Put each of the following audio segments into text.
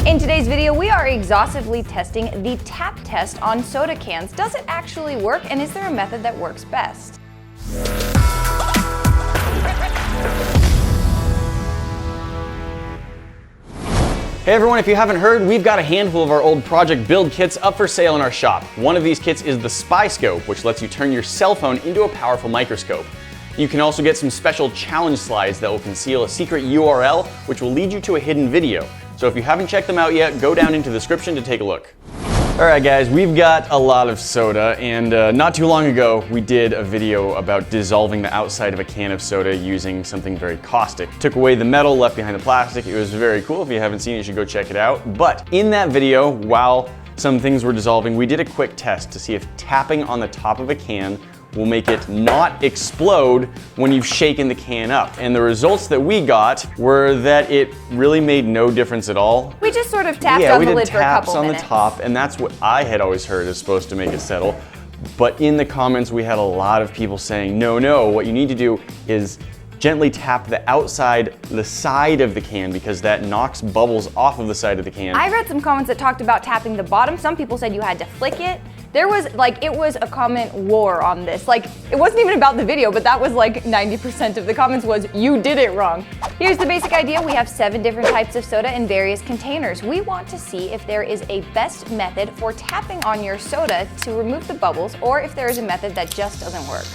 In today's video, we are exhaustively testing the tap test on soda cans. Does it actually work, and is there a method that works best? Hey everyone, if you haven't heard, we've got a handful of our old project build kits up for sale in our shop. One of these kits is the Spy Scope, which lets you turn your cell phone into a powerful microscope. You can also get some special challenge slides that will conceal a secret URL, which will lead you to a hidden video. So if you haven't checked them out yet, go down into the description to take a look. Alright guys, we've got a lot of soda, and not too long ago we did a video about dissolving the outside of a can of soda using something very caustic. Took away the metal, left behind the plastic. It was very cool. If you haven't seen it, you should go check it out. But in that video, while some things were dissolving, we did a quick test to see if tapping on the top of a can will make it not explode when you've shaken the can up. And the results that we got were that it really made no difference at all. We just sort of tapped on the lid for a couple minutes. Yeah, we did taps on the top, and that's what I had always heard is supposed to make it settle. But in the comments, we had a lot of people saying, no, what you need to do is gently tap the outside, the side of the can, because that knocks bubbles off of the side of the can. I read some comments that talked about tapping the bottom. Some people said you had to flick it. There was it was a comment war on this. Like, it wasn't even about the video, but that was like 90% of the comments was, you did it wrong. Here's the basic idea. We have 7 different types of soda in various containers. We want to see if there is a best method for tapping on your soda to remove the bubbles, or if there is a method that just doesn't work.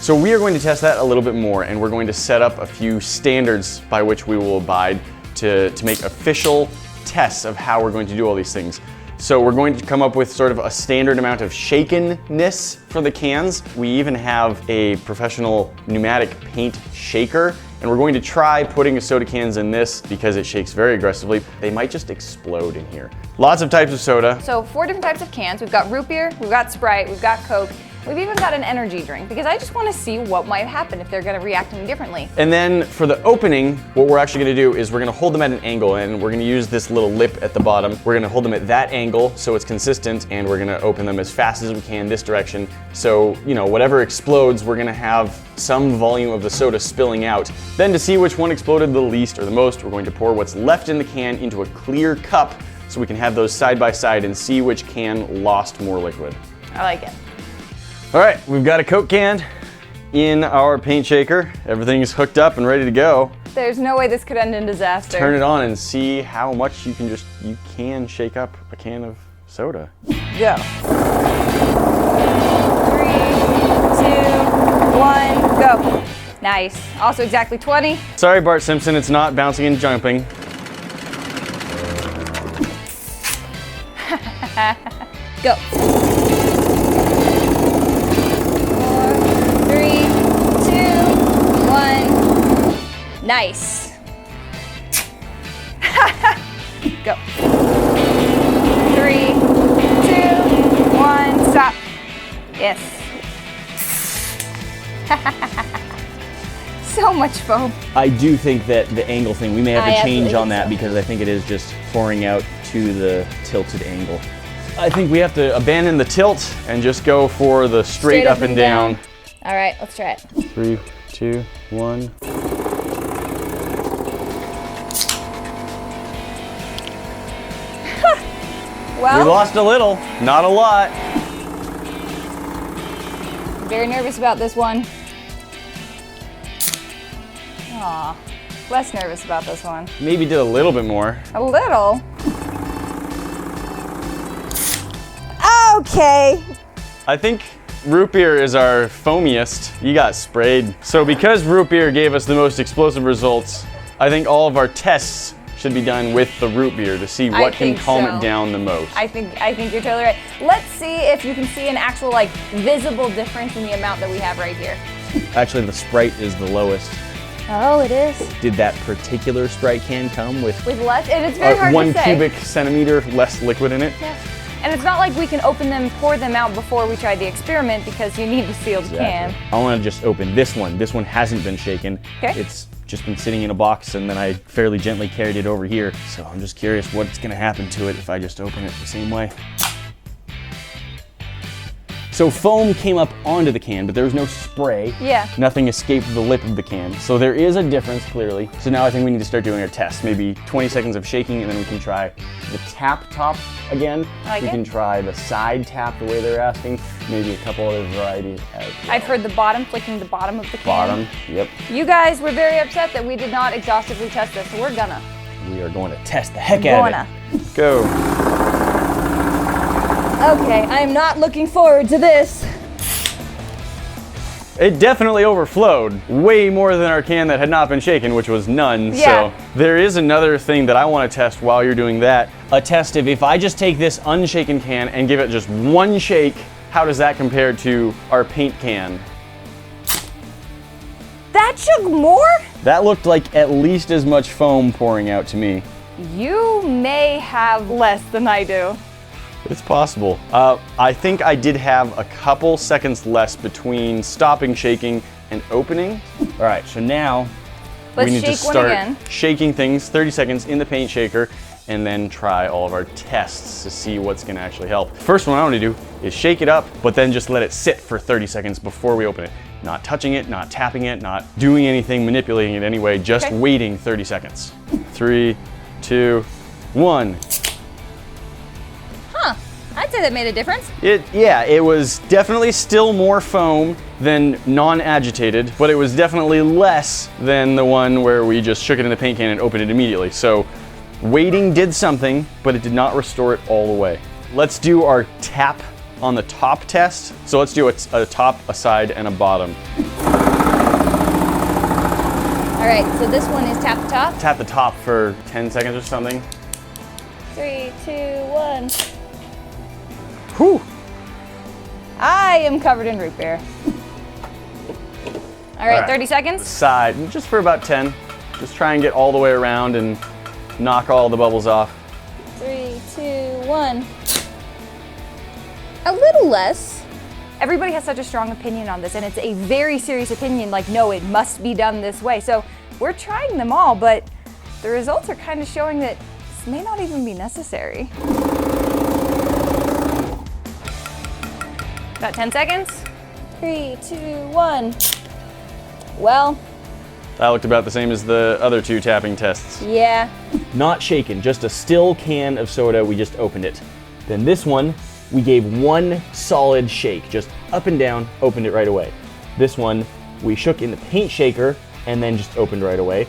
So we are going to test that a little bit more, and we're going to set up a few standards by which we will abide to make official tests of how we're going to do all these things. So we're going to come up with sort of a standard amount of shakenness for the cans. We even have a professional pneumatic paint shaker, and we're going to try putting soda cans in this because it shakes very aggressively. They might just explode in here. Lots of types of soda. So 4 different types of cans. We've got root beer, we've got Sprite, we've got Coke. We've even got an energy drink because I just want to see what might happen if they're going to react any differently. And then for the opening, what we're actually going to do is we're going to hold them at an angle, and we're going to use this little lip at the bottom. We're going to hold them at that angle so it's consistent, and we're going to open them as fast as we can this direction. So, you know, whatever explodes, we're going to have some volume of the soda spilling out. Then to see which one exploded the least or the most, we're going to pour what's left in the can into a clear cup so we can have those side by side and see which can lost more liquid. I like it. All right, we've got a Coke can in our paint shaker. Everything's hooked up and ready to go. There's no way this could end in disaster. Turn it on and see how much you can shake up a can of soda. Go. 3, 2, 1, go. Nice. Also exactly 20. Sorry, Bart Simpson, it's not bouncing and jumping. Go. 1. Nice. Go. 3, 2, 1, stop. Yes. So much foam. I do think that the angle thing, we may have to change on that because I think it is just pouring out to the tilted angle. I think we have to abandon the tilt and just go for the straight up and down. All right, let's try it. 3, 2, 1. Well, we lost a little, not a lot. I'm very nervous about this one. Aw, less nervous about this one. Maybe did a little bit more. A little? Okay. I think root beer is our foamiest. You got sprayed. So because root beer gave us the most explosive results, I think all of our tests should be done with the root beer to see what can calm it down the most. I think you're totally right. Let's see if you can see an actual visible difference in the amount that we have right here. Actually, the Sprite is the lowest. Oh, it is? Did that particular Sprite can come with less? And it's very hard to say. 1 cubic centimeter less liquid in it? Yeah. And it's not like we can open them, pour them out before we try the experiment because you need the sealed can. I want to just open this one. This one hasn't been shaken. Okay. It's just been sitting in a box, and then I fairly gently carried it over here. So I'm just curious what's going to happen to it if I just open it the same way. So foam came up onto the can, but there was no spray. Yeah. Nothing escaped the lip of the can. So there is a difference, clearly. So now I think we need to start doing a test. Maybe 20 seconds of shaking, and then we can try the tap top again. We can try the side tap the way they're asking. Maybe a couple other varieties as well. I've heard the bottom, flicking the bottom of the can. Bottom, yep. You guys were very upset that we did not exhaustively test this, so we're gonna. We are going to test the heck out of it. Go. Okay, I am not looking forward to this. It definitely overflowed way more than our can that had not been shaken, which was none. Yeah. So there is another thing that I want to test while you're doing that. A test of if I just take this unshaken can and give it just one shake, how does that compare to our paint can? That shook more? That looked like at least as much foam pouring out to me. You may have less than I do. It's possible. I think I did have a couple seconds less between stopping shaking and opening. All right, so now Let's we need to shake one start again. shaking things 30 seconds in the paint shaker and then try all of our tests to see what's gonna actually help. First one I wanna do is shake it up, but then just let it sit for 30 seconds before we open it. Not touching it, not tapping it, not doing anything, manipulating it anyway, just waiting 30 seconds. 3, 2, 1. Huh, I'd say that made a difference. Yeah, it was definitely still more foam than non-agitated, but it was definitely less than the one where we just shook it in the paint can and opened it immediately. So waiting did something, but it did not restore it all the way. Let's do our tap on the top test. So let's do a top, a side, and a bottom. All right, so this one is tap the top. Tap the top for 10 seconds or something. 3, 2, 1. Whew. I am covered in root beer. All right, 30 seconds. Side, just for about 10. Just try and get all the way around and knock all the bubbles off. 3, 2, 1. A little less. Everybody has such a strong opinion on this, and it's a very serious opinion, like, no, it must be done this way. So we're trying them all, but the results are kind of showing that this may not even be necessary. About 10 seconds. 3, 2, 1. Well. That looked about the same as the other two tapping tests. Yeah. Not shaken, just a still can of soda, we just opened it. Then this one, we gave one solid shake, just up and down, opened it right away. This one, we shook in the paint shaker and then just opened right away.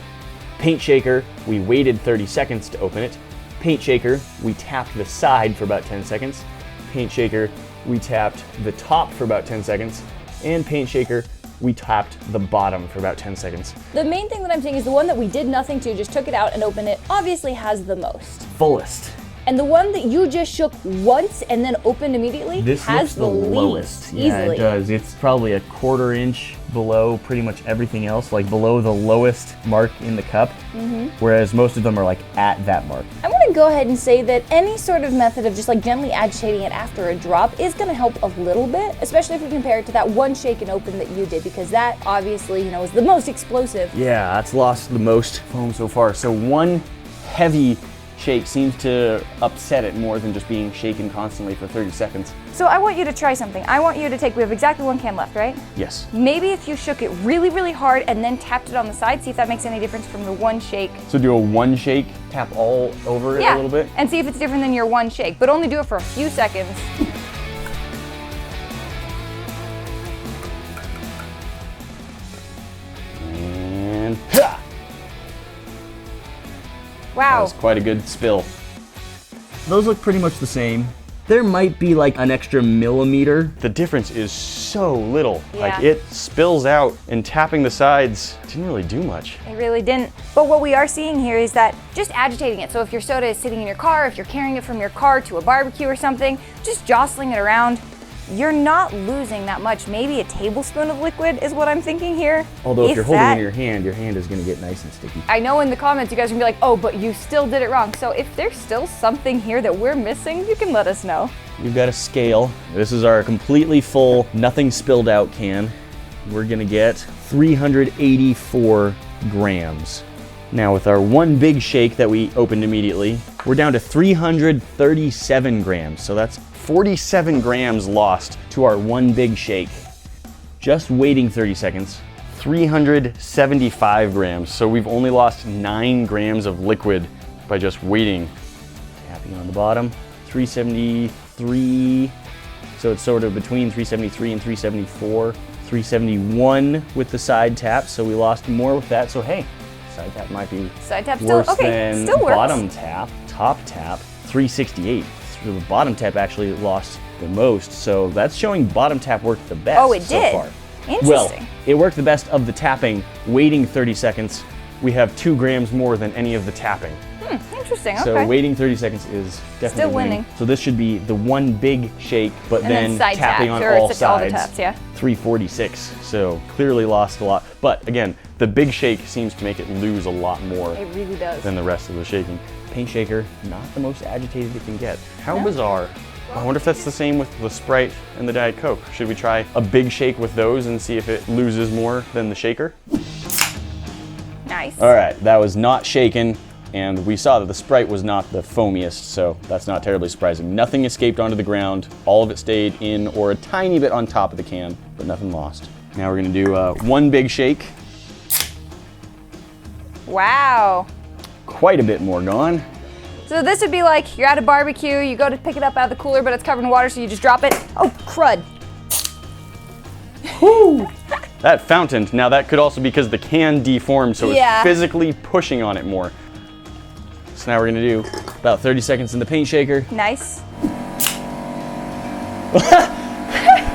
Paint shaker, we waited 30 seconds to open it. Paint shaker, we tapped the side for about 10 seconds. Paint shaker, we tapped the top for about 10 seconds. And paint shaker, we tapped the bottom for about 10 seconds. The main thing that I'm seeing is the one that we did nothing to, just took it out and opened it, obviously has the most. Fullest. And the one that you just shook once and then opened immediately This has the lowest. Yeah, easily. it does. It's probably a 1/4 inch below pretty much everything else, like below the lowest mark in the cup, whereas most of them are like at that mark. I'm gonna go ahead and say that any sort of method of just like gently agitating it after a drop is gonna help a little bit, especially if we compare it to that one shake and open that you did, because that obviously, you know, is the most explosive. Yeah, that's lost the most foam so far. So one heavy shake seems to upset it more than just being shaken constantly for 30 seconds. So I want you to try something. I want you to take, we have exactly one can left, right? Yes. Maybe if you shook it really, really hard and then tapped it on the side, see if that makes any difference from the one shake. So do a one shake, tap all over it a little bit? And see if it's different than your one shake, but only do it for a few seconds. And ha! That Wow. was quite a good spill. Those look pretty much the same. There might be like an extra millimeter. The difference is so little. Like Yeah. it spills out, and tapping the sides didn't really do much. It really didn't. But what we are seeing here is that just agitating it. So if your soda is sitting in your car, if you're carrying it from your car to a barbecue or something, just jostling it around, you're not losing that much. Maybe a tablespoon of liquid is what I'm thinking here. Although if you're holding it in your hand is gonna get nice and sticky. I know in the comments you guys are gonna be like, oh, but you still did it wrong. So if there's still something here that we're missing, you can let us know. We've got a scale. This is our completely full, nothing spilled out can. We're gonna get 384 grams. Now with our one big shake that we opened immediately, we're down to 337 grams. So that's 47 grams lost to our one big shake. Just waiting 30 seconds, 375 grams. So we've only lost 9 grams of liquid by just waiting. Tapping on the bottom, 373. So it's sort of between 373 and 374. 371 with the side tap, so we lost more with that. So hey, side tap might be worse than bottom tap. Top tap, 368. So the bottom tap actually lost the most, so that's showing bottom tap worked the best. Oh, it so did? Far. Interesting. Well, it worked the best of the tapping. Waiting 30 seconds, we have 2 grams more than any of the tapping. Interesting, okay. So waiting 30 seconds is definitely still winning. So this should be the one big shake, but then tapping on all sides, all the taps, yeah. 346. So clearly lost a lot. But again, the big shake seems to make it lose a lot more It really does. than the rest of the shaking. Paint shaker, not the most agitated it can get. How bizarre. I wonder if that's the same with the Sprite and the Diet Coke. Should we try a big shake with those and see if it loses more than the shaker? Nice. All right, that was not shaken. And we saw that the Sprite was not the foamiest, so that's not terribly surprising. Nothing escaped onto the ground. All of it stayed in or a tiny bit on top of the can, but nothing lost. Now we're gonna do one big shake. Wow. Quite a bit more gone. So this would be like you're at a barbecue, you go to pick it up out of the cooler, but it's covered in water, so you just drop it. Oh, crud. Woo! That fountain, now that could also be because the can deformed, so it's physically pushing on it more. So now we're gonna do about 30 seconds in the paint shaker. Nice.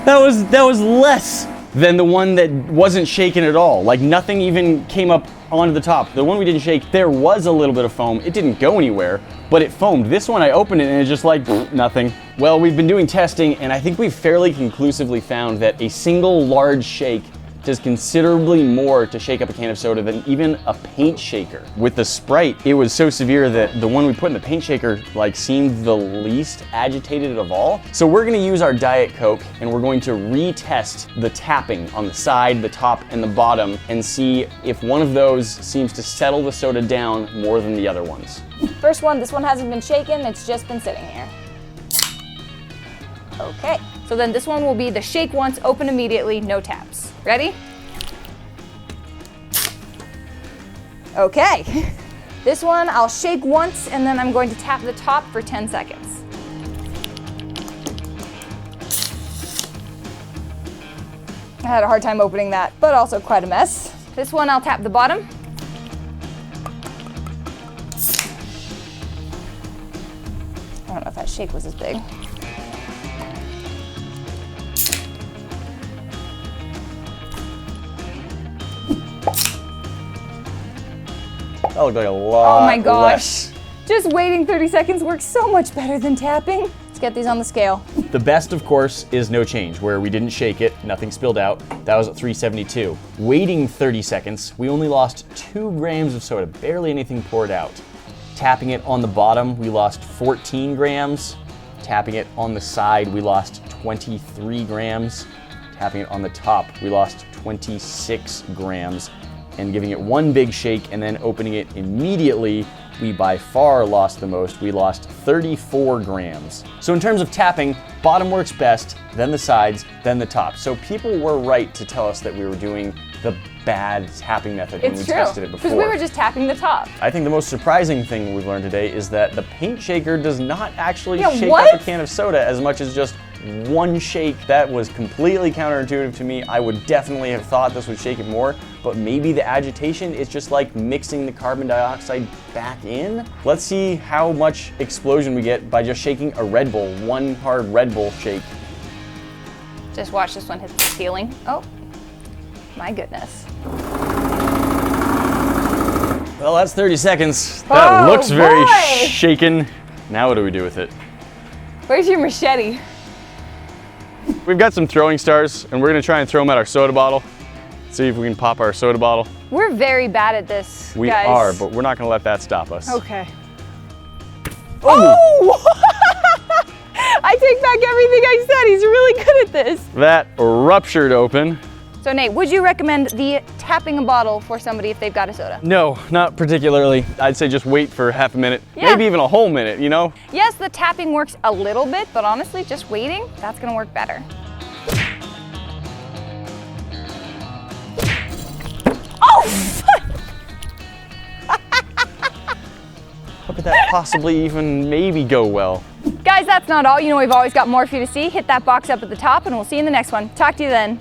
That was less than the one that wasn't shaken at all. Like nothing even came up onto the top. The one we didn't shake, there was a little bit of foam. It didn't go anywhere, but it foamed. This one I opened it and it's just like nothing. Well, we've been doing testing and I think we've fairly conclusively found that a single large shake does considerably more to shake up a can of soda than even a paint shaker. With the Sprite, it was so severe that the one we put in the paint shaker like seemed the least agitated of all. So we're gonna use our Diet Coke and we're going to retest the tapping on the side, the top, and the bottom and see if one of those seems to settle the soda down more than the other ones. First one, this one hasn't been shaken, it's just been sitting here. Okay, so then this one will be the shake once, open immediately, no taps. Ready? Okay. This one I'll shake once and then I'm going to tap the top for 10 seconds. I had a hard time opening that, but also quite a mess. This one I'll tap the bottom. I don't know if that shake was as big. That looked like a lot. Oh my gosh. Less. Just waiting 30 seconds works so much better than tapping. Let's get these on the scale. The best, of course, is no change, where we didn't shake it, nothing spilled out. That was at 372. Waiting 30 seconds, we only lost 2 grams of soda, barely anything poured out. Tapping it on the bottom, we lost 14 grams. Tapping it on the side, we lost 23 grams. Tapping it on the top, we lost 26 grams. And giving it one big shake and then opening it immediately, we by far lost the most. We lost 34 grams. So in terms of tapping, bottom works best, then the sides, then the top. So people were right to tell us that we were doing the bad tapping method when we tested it before. Because we were just tapping the top. I think the most surprising thing we've learned today is that the paint shaker does not actually shake up a can of soda as much as just one shake. That was completely counterintuitive to me. I would definitely have thought this would shake it more, but maybe the agitation is just like mixing the carbon dioxide back in. Let's see how much explosion we get by just shaking a Red Bull, one hard Red Bull shake. Just watch this one hit the ceiling. Oh, my goodness. Well, that's 30 seconds. That looks very shaken. Now what do we do with it? Where's your machete? We've got some throwing stars, and we're gonna try and throw them at our soda bottle. See if we can pop our soda bottle. We're very bad at this, We guys. are, but we're not gonna let that stop us. Okay. Oh! I take back everything I said. He's really good at this. That ruptured open. So Nate, would you recommend the tapping a bottle for somebody if they've got a soda? No, not particularly. I'd say just wait for half a minute, maybe even a whole minute, you know? Yes, the tapping works a little bit, but honestly, just waiting, that's gonna work better. Oh! How could that possibly even maybe go well? Guys, that's not all. You know we've always got more for you to see. Hit that box up at the top and we'll see you in the next one. Talk to you then.